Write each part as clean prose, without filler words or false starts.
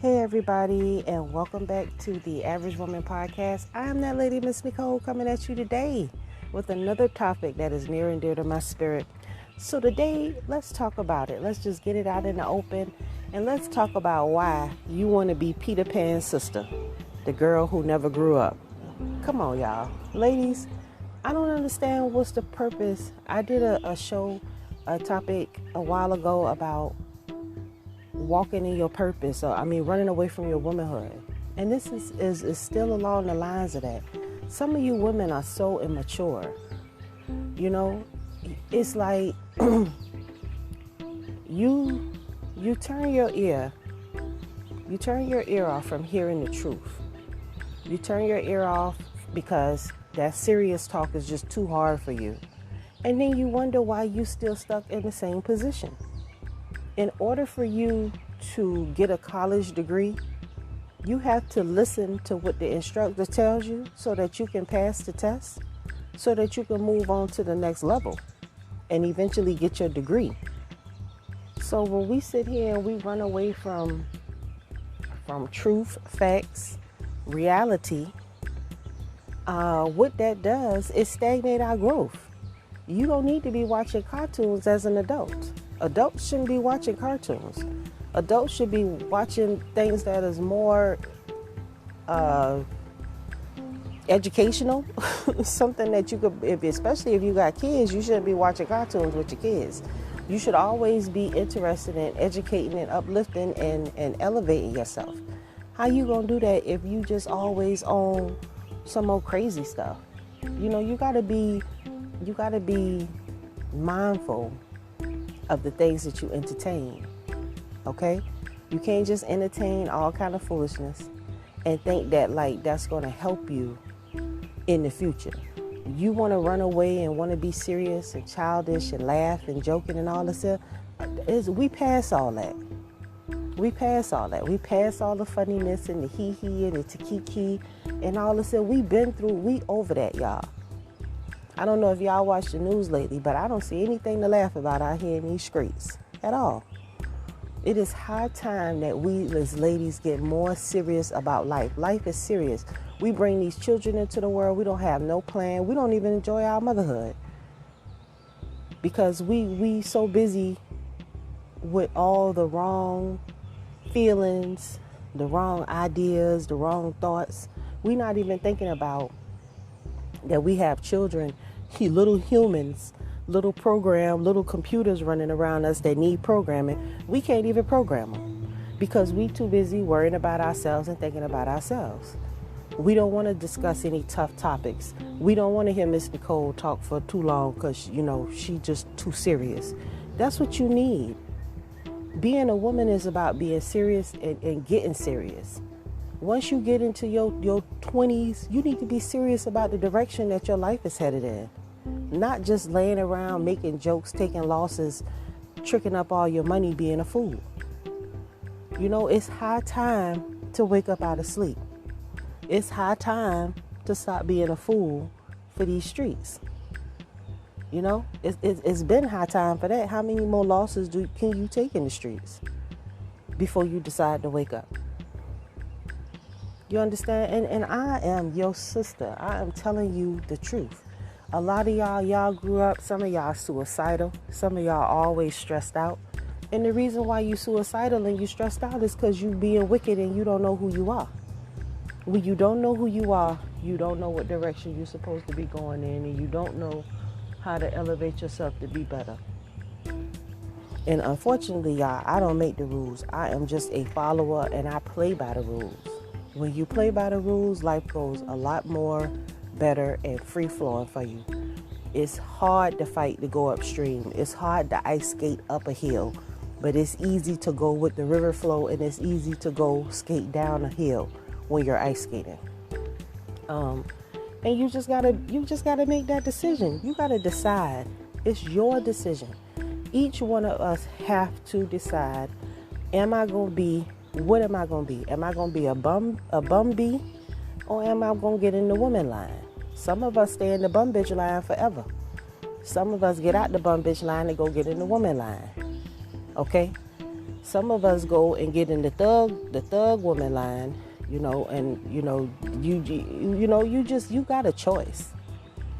Hey everybody, and welcome back to the Average Woman Podcast. I am that lady, Miss Nicole, coming at you today with another topic that is near and dear to my spirit. So today, let's talk about it. Let's just get it out in the open, and let's talk about why you want to be Peter Pan's sister, the girl who never grew up. Come on, y'all. Ladies, I don't understand what's the purpose. I did a topic a while ago about walking in your purpose, running away from your womanhood. And this is still along the lines of that. Some of you women are so immature. You know, it's like you turn your ear off from hearing the truth. You turn your ear off because that serious talk is just too hard for you. And then you wonder why you still stuck in the same position. In order for you to get a college degree, you have to listen to what the instructor tells you so that you can pass the test, so that you can move on to the next level and eventually get your degree. So when we sit here and we run away from truth, facts, reality, what that does is stagnate our growth. You don't need to be watching cartoons as an adult. Adults shouldn't be watching cartoons. Adults should be watching things that is more educational. Something that you could, especially if you got kids, you shouldn't be watching cartoons with your kids. You should always be interested in educating and uplifting and elevating yourself. How you gonna do that if you just always own some old crazy stuff? You know, you gotta be mindful of the things that you entertain. Okay? You can't just entertain all kind of foolishness and think that that's going to help you in the future. You want to run away and want to be serious and childish and laugh and joking and all this stuff. We pass all that. We pass all that. We pass all the funniness and the hee-hee and the takiki and all this stuff. We over that, y'all. I don't know if y'all watch the news lately, but I don't see anything to laugh about out here in these streets at all. It is high time that we as ladies get more serious about life. Life is serious. We bring these children into the world. We don't have no plan. We don't even enjoy our motherhood because we so busy with all the wrong feelings, the wrong ideas, the wrong thoughts. We're not even thinking about that we have children, little humans, little computers running around us that need programming. We can't even program them because we too busy worrying about ourselves and thinking about ourselves. We don't want to discuss any tough topics. We don't want to hear Miss Nicole talk for too long because, she just too serious. That's what you need. Being a woman is about being serious and getting serious. Once you get into your 20s, you need to be serious about the direction that your life is headed in. Not just laying around making jokes, taking losses, tricking up all your money, being a fool. It's high time to wake up out of sleep. It's high time to stop being a fool for these streets. It's been high time for that. How many more losses can you take in the streets before you decide to wake up? You understand? And I am your sister. I am telling you the truth. A lot of y'all grew up, some of y'all suicidal. Some of y'all always stressed out. And the reason why you suicidal and you stressed out is because you being wicked and you don't know who you are. When you don't know who you are, you don't know what direction you're supposed to be going in, and you don't know how to elevate yourself to be better. And unfortunately, y'all, I don't make the rules. I am just a follower and I play by the rules. When you play by the rules, life goes a lot more better and free flowing for you. It's hard to fight to go upstream. It's hard to ice skate up a hill, but it's easy to go with the river flow, and it's easy to go skate down a hill when you're ice skating. And you just gotta make that decision. You gotta decide. It's your decision. Each one of us have to decide: am I gonna be? What am I gonna be? Am I gonna be a bum bee, or am I gonna get in the woman line? Some of us stay in the bum bitch line forever. Some of us get out the bum bitch line and go get in the woman line. Okay? Some of us go and get in the thug woman line, and you got a choice.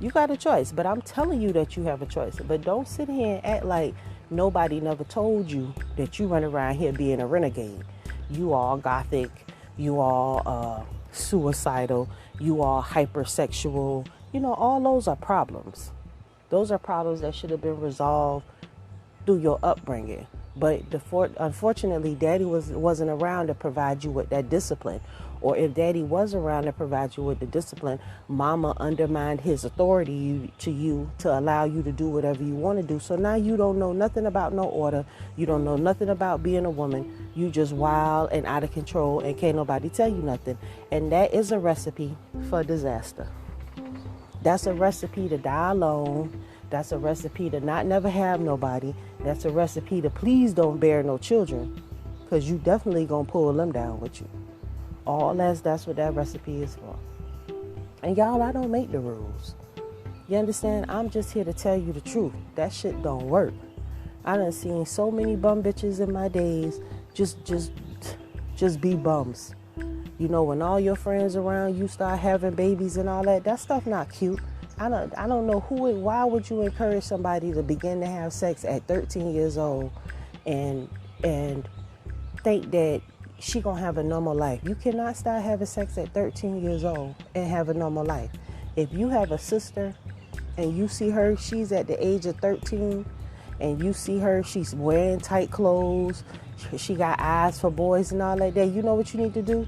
You got a choice, but I'm telling you that you have a choice. But don't sit here and act like nobody never told you that you run around here being a renegade. You all gothic, you all suicidal, you all hypersexual. All those are problems. Those are problems that should have been resolved through your upbringing. But unfortunately, Daddy wasn't around to provide you with that discipline. Or if Daddy was around to provide you with the discipline, Mama undermined his authority to allow you to do whatever you want to do. So now you don't know nothing about no order. You don't know nothing about being a woman. You just wild and out of control, and can't nobody tell you nothing. And that is a recipe for disaster. That's a recipe to die alone. That's a recipe to not never have nobody. That's a recipe to please don't bear no children, because you definitely gonna pull them down with you. That's what that recipe is for. And y'all, I don't make the rules. You understand? I'm just here to tell you the truth. That shit don't work. I done seen so many bum bitches in my days just be bums. When all your friends around you start having babies and all that stuff not cute. I don't know why would you encourage somebody to begin to have sex at 13 years old and think that she gonna have a normal life. You cannot start having sex at 13 years old and have a normal life. If you have a sister and you see her, she's at the age of 13, and you see her, she's wearing tight clothes, she got eyes for boys and all like that, you know what you need to do?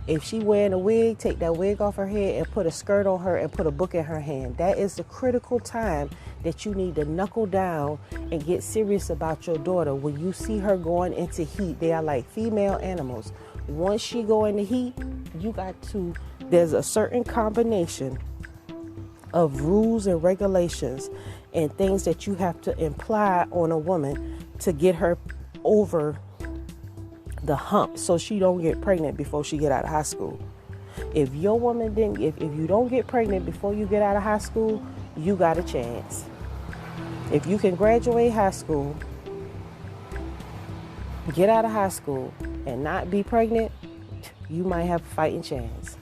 If she wearing a wig, take that wig off her head and put a skirt on her and put a book in her hand. That is the critical time that you need to knuckle down and get serious about your daughter. When you see her going into heat, they are like female animals. Once she go into heat, there's a certain combination of rules and regulations and things that you have to imply on a woman to get her over the hump so she don't get pregnant before she get out of high school. If your woman if you don't get pregnant before you get out of high school, you got a chance. If you can graduate high school, get out of high school, and not be pregnant, you might have a fighting chance.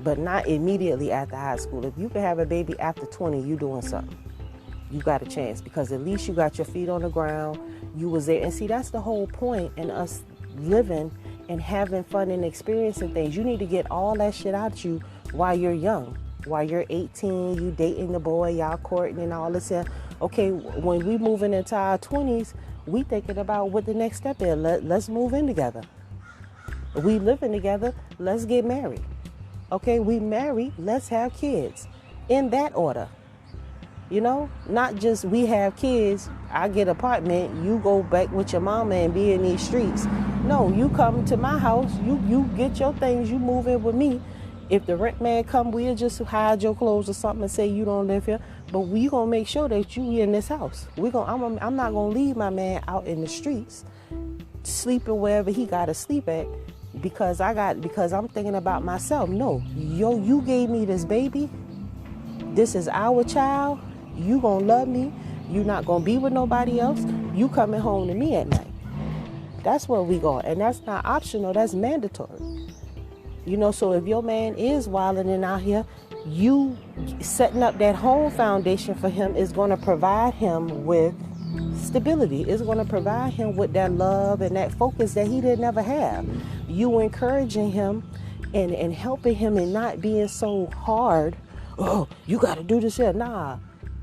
But not immediately after high school. If you can have a baby after 20, you doing something. You got a chance, because at least you got your feet on the ground. You was there. And see, that's the whole point in us living and having fun and experiencing things. You need to get all that shit out you while you're young. While you're 18, you dating the boy, y'all courting and all this here. Okay, when we moving into our 20s, we thinking about what the next step is. Let's move in together. We living together, let's get married. Okay, we married, let's have kids. In that order. Not just we have kids, I get an apartment, you go back with your mama and be in these streets. No, you come to my house, you get your things, you move in with me. If the rent man come, we'll just hide your clothes or something and say you don't live here. But we gonna make sure that you in this house. I'm not gonna leave my man out in the streets, sleeping wherever he gotta sleep at, because I'm thinking about myself. No, you gave me this baby. This is our child. You gonna love me. You not gonna be with nobody else. You coming home to me at night. That's where we going. And that's not optional. That's mandatory. So if your man is wilding and out here, you setting up that home foundation for him is going to provide him with stability. It's going to provide him with that love and that focus that he didn't ever have. You encouraging him and helping him and not being so hard. Oh, you got to do this here. Nah,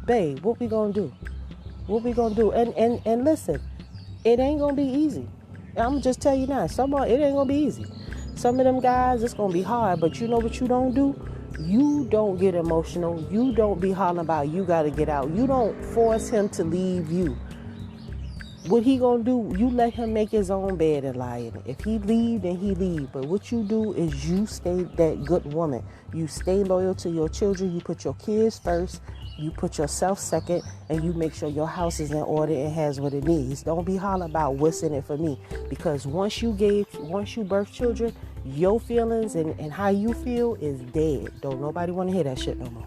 babe, what we going to do? What we going to do? And listen, it ain't going to be easy. I'm going to just tell you now, it ain't going to be easy. Some of them guys, it's going to be hard, but you know what you don't do? You don't get emotional. You don't be hollering about you got to get out. You don't force him to leave you. What he going to do, you let him make his own bed and lie in it. If he leave, then he leave. But what you do is you stay that good woman. You stay loyal to your children. You put your kids first. You put yourself second, and you make sure your house is in order and has what it needs. Don't be hollering about what's in it for me. Because once you birth children, your feelings and how you feel is dead. Don't nobody want to hear that shit no more.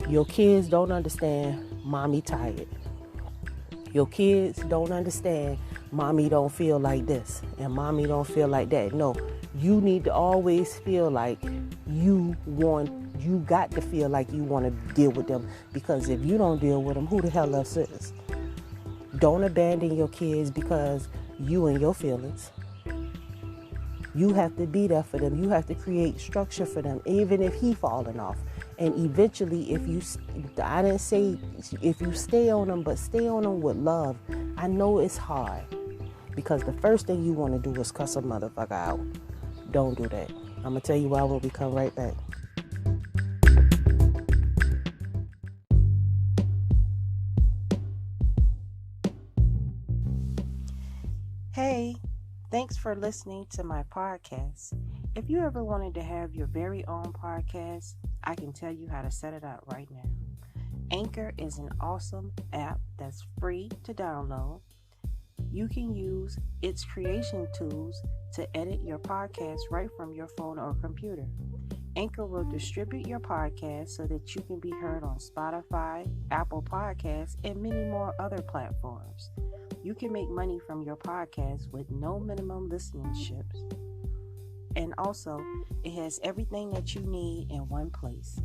Your kids don't understand mommy tired. Your kids don't understand mommy don't feel like this and mommy don't feel like that. No, you need to always feel like you got to feel like you want to deal with them, because if you don't deal with them, who the hell else is? Don't abandon your kids because you and your feelings. You have to be there for them. You have to create structure for them, even if he falling off. And eventually, I didn't say if you stay on them, but stay on them with love. I know it's hard, because the first thing you want to do is cuss a motherfucker out. Don't do that. I'm going to tell you why when we come right back. Hey, thanks for listening to my podcast. If you ever wanted to have your very own podcast, I can tell you how to set it up right now. Anchor is an awesome app that's free to download. You can use its creation tools to edit your podcast right from your phone or computer. Anchor will distribute your podcast so that you can be heard on Spotify, Apple Podcasts, and many more other platforms. You can make money from your podcast with no minimum listenerships. And also, it has everything that you need in one place.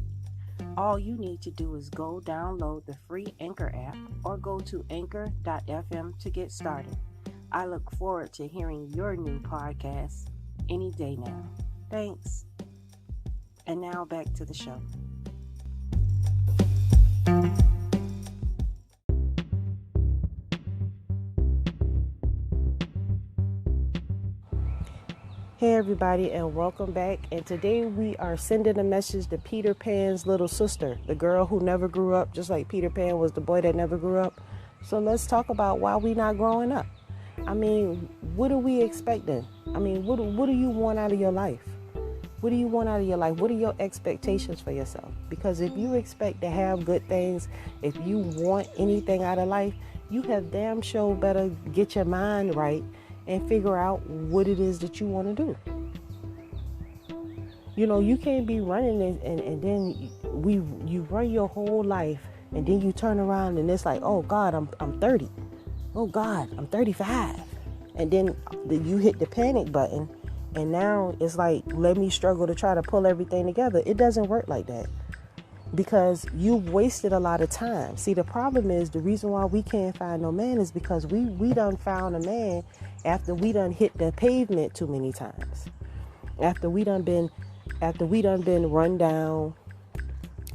All you need to do is go download the free Anchor app or go to anchor.fm to get started. I look forward to hearing your new podcast any day now. Thanks. And now back to the show. Hey everybody, and welcome back. And today we are sending a message to Peter Pan's little sister, the girl who never grew up, just like Peter Pan was the boy that never grew up. So let's talk about why we not growing up. I mean, what are we expecting? I mean, what do you want out of your life? What do you want out of your life? What are your expectations for yourself? Because if you expect to have good things, if you want anything out of life, you have damn sure better get your mind right and figure out what it is that you want to do. You know, you can't be running and then you run your whole life and then you turn around and it's like, oh God, I'm 30. Oh God, I'm 35. And then you hit the panic button and now it's like, let me struggle to try to pull everything together. It doesn't work like that, because you've wasted a lot of time. See, the problem is, the reason why we can't find no man is because we done found a man after we done hit the pavement too many times. After we done been run down,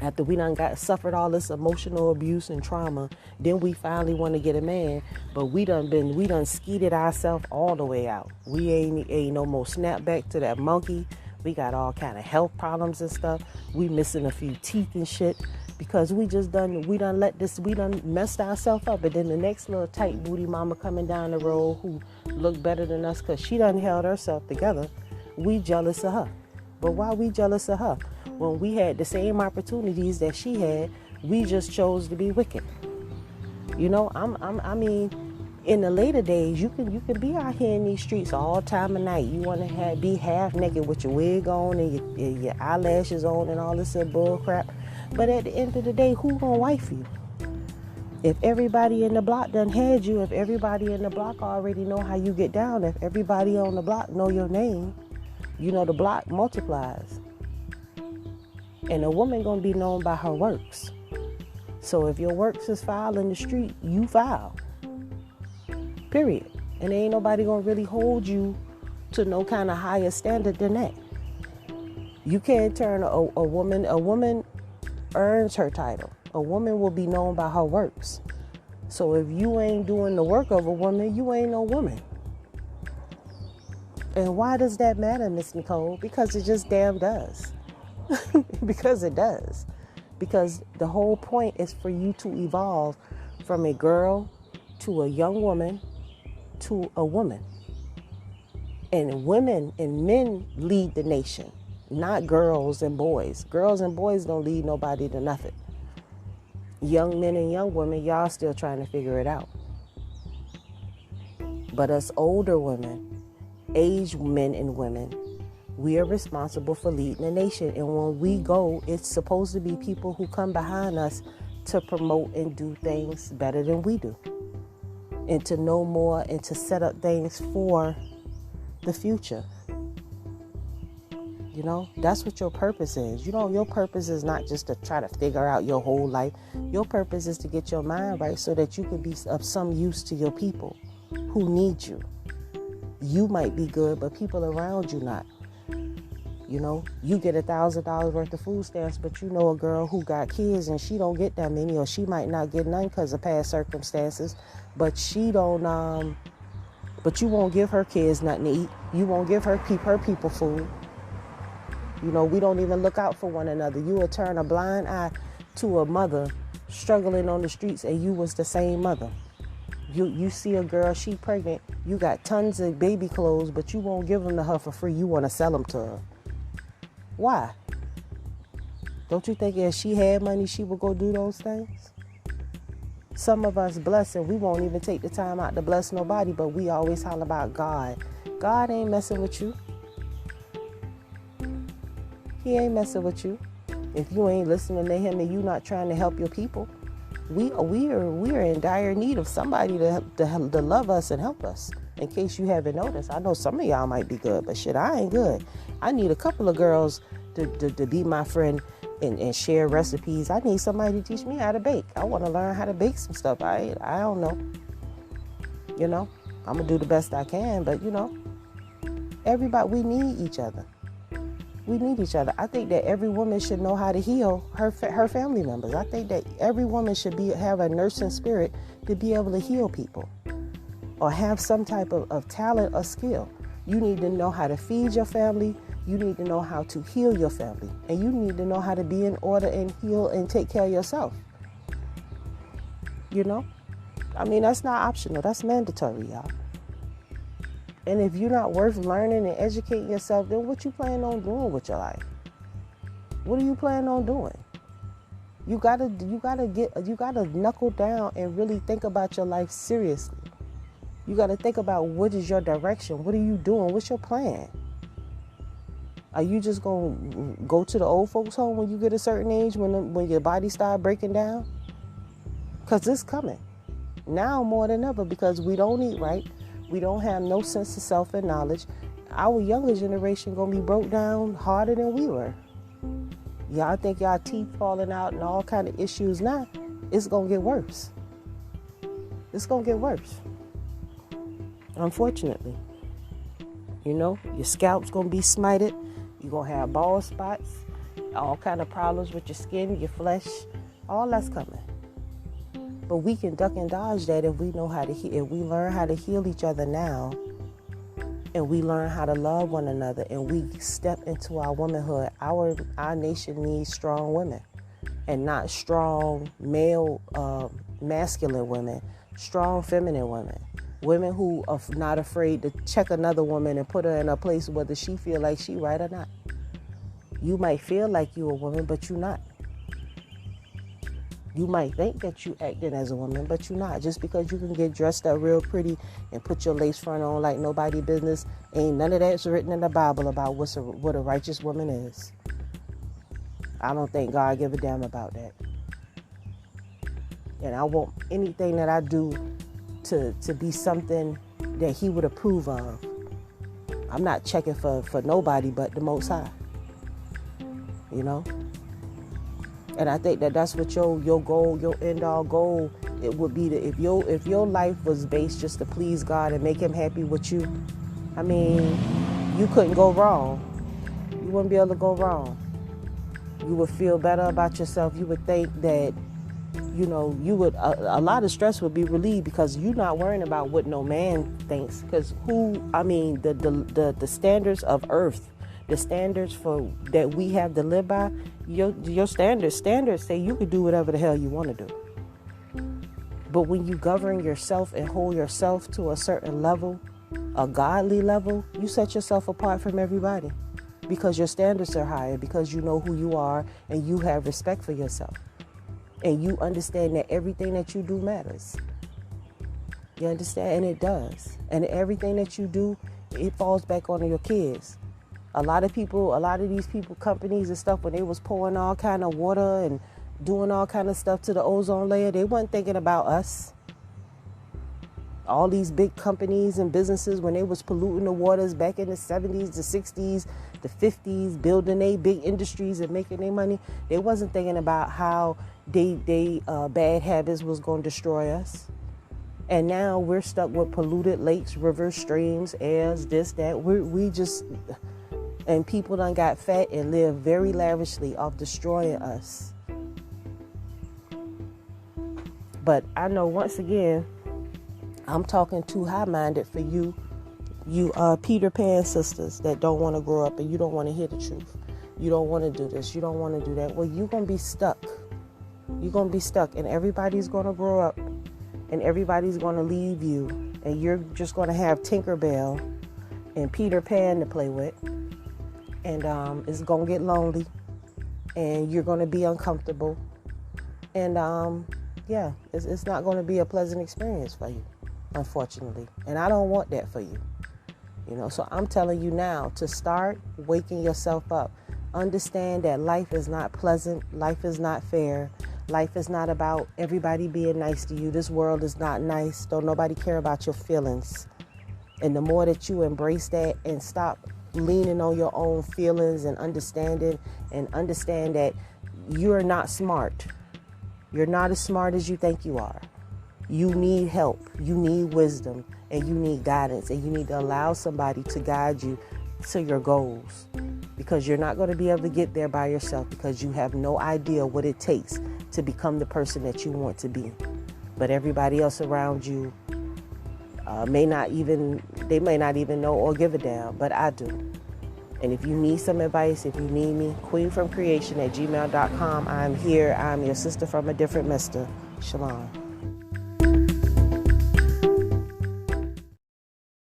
after we done suffered all this emotional abuse and trauma, then we finally want to get a man, but we done skeeted ourselves all the way out. We ain't no more snapback to that monkey. We got all kind of health problems and stuff. We missing a few teeth and shit because we done messed ourselves up. And then the next little tight booty mama coming down the road who look better than us because she done held herself together, we jealous of her. But why we jealous of her? When we had the same opportunities that she had, we just chose to be wicked. You know, I mean, in the later days, you can be out here in these streets all time of night. You want to be half naked with your wig on and your eyelashes on and all this bull crap. But at the end of the day, who gonna wife you? If everybody in the block done had you, if everybody in the block already know how you get down, if everybody on the block know your name, you know the block multiplies. And a woman gonna be known by her works. So if your works is foul in the street, you foul. Period. And ain't nobody gonna really hold you to no kind of higher standard than that. You can't turn a woman earns her title. A woman will be known by her works. So if you ain't doing the work of a woman, you ain't no woman. And why does that matter, Miss Nicole? Because it just damn does. Because it does. Because the whole point is for you to evolve from a girl to a young woman to a woman. And women and men lead the nation, not girls and boys. Girls and boys don't lead nobody to nothing. Young men and young women, y'all still trying to figure it out. But us older women, aged men and women, we are responsible for leading the nation. And when we go, it's supposed to be people who come behind us to promote and do things better than we do. and to know more and to set up things for the future. You know, that's what your purpose is. You know, your purpose is not just to try to figure out your whole life. Your purpose is to get your mind right so that you can be of some use to your people who need you. You might be good, but people around you not. You know, you get $1,000 worth of food stamps, but you know a girl who got kids and she don't get that many, or she might not get none because of past circumstances, but she don't, but you won't give her kids nothing to eat. You won't give her people food. You know, we don't even look out for one another. You will turn a blind eye to a mother struggling on the streets, and you was the same mother. You see a girl, she pregnant, you got tons of baby clothes, but you won't give them to her for free. You want to sell them to her. Why? Don't you think if she had money, she would go do those things? Some of us bless, and we won't even take the time out to bless nobody, but we always holler about God. God ain't messing with you. He ain't messing with you. If you ain't listening to him and you not trying to help your people, we are in dire need of somebody to love us and help us. In case you haven't noticed, I know some of y'all might be good, but shit, I ain't good. I need a couple of girls to be my friend and share recipes. I need somebody to teach me how to bake. I want to learn how to bake some stuff. I don't know. You know, I'm gonna do the best I can, but you know, everybody, we need each other. We need each other. I think that every woman should know how to heal her family members. I think that every woman should have a nursing spirit to be able to heal people or have some type of talent or skill. You need to know how to feed your family. You need to know how to heal your family. And you need to know how to be in order and heal and take care of yourself. You know? I mean, that's not optional. That's mandatory, y'all. And if you're not worth learning and educating yourself, then what you plan on doing with your life? What are you planning on doing? You gotta knuckle down and really think about your life seriously. You gotta think about what is your direction? What are you doing? What's your plan? Are you just gonna go to the old folks' home when you get a certain age, when your body start breaking down? Because it's coming now more than ever, because we don't eat right. We don't have no sense of self and knowledge. Our younger generation gonna be broke down harder than we were. Y'all think y'all teeth falling out and all kind of issues now. It's gonna get worse. It's gonna get worse. Unfortunately. You know, your scalp's gonna be smited. You're gonna have bald spots, all kind of problems with your skin, your flesh. All that's coming. But we can duck and dodge that if we know how to heal. If we learn how to heal each other now, and we learn how to love one another, and we step into our womanhood. Our nation needs strong women, and not strong male, masculine women. Strong feminine women. Women who are not afraid to check another woman and put her in a place whether she feel like she right or not. You might feel like you a woman, but you not. You might think that you acting as a woman, but you're not. Just because you can get dressed up real pretty and put your lace front on like nobody business, ain't none of that's written in the Bible about what a righteous woman is. I don't think God give a damn about that. And I want anything that I do to be something that he would approve of. I'm not checking for nobody but the Most High. You know? And I think that that's what your goal, your end all goal, it would be if your life was based just to please God and make him happy with you, I mean, you couldn't go wrong. You wouldn't be able to go wrong. You would feel better about yourself. You would think that, you know, a lot of stress would be relieved because you're not worrying about what no man thinks. Because the standards of earth, the standards that we have to live by, your standards say you can do whatever the hell you want to do. But when you govern yourself and hold yourself to a certain level, a godly level, you set yourself apart from everybody because your standards are higher, because you know who you are and you have respect for yourself. And you understand that everything that you do matters. You understand? And it does. And everything that you do, it falls back on your kids. A lot of these people, companies and stuff, when they was pouring all kind of water and doing all kind of stuff to the ozone layer, they weren't thinking about us. All these big companies and businesses, when they was polluting the waters back in the 70s, the 60s, the 50s, building their big industries and making their money, they wasn't thinking about how they bad habits was going to destroy us. And now we're stuck with polluted lakes, rivers, streams, airs, this, that. And people done got fat and live very lavishly off destroying us. But I know, once again, I'm talking too high-minded for you Peter Pan sisters that don't want to grow up and you don't want to hear the truth. You don't want to do this. You don't want to do that. Well, you're going to be stuck. You're going to be stuck, and everybody's going to grow up, and everybody's going to leave you, and you're just going to have Tinkerbell and Peter Pan to play with, and it's going to get lonely, and you're going to be uncomfortable, and yeah, it's not going to be a pleasant experience for you, unfortunately, and I don't want that for you. So I'm telling you now to start waking yourself up. Understand that life is not pleasant. Life is not fair. Life is not about everybody being nice to you. This world is not nice. Don't nobody care about your feelings. And the more that you embrace that and stop leaning on your own feelings and understand that you're not smart. You're not as smart as you think you are. You need help. You need wisdom. And you need guidance. And you need to allow somebody to guide you to your goals. Because you're not going to be able to get there by yourself, because you have no idea what it takes to become the person that you want to be. But everybody else around you may not even know or give a damn, but I do. And if you need some advice, if you need me, queenfromcreation@gmail.com. I'm here. I'm your sister from a different mister. Shalom.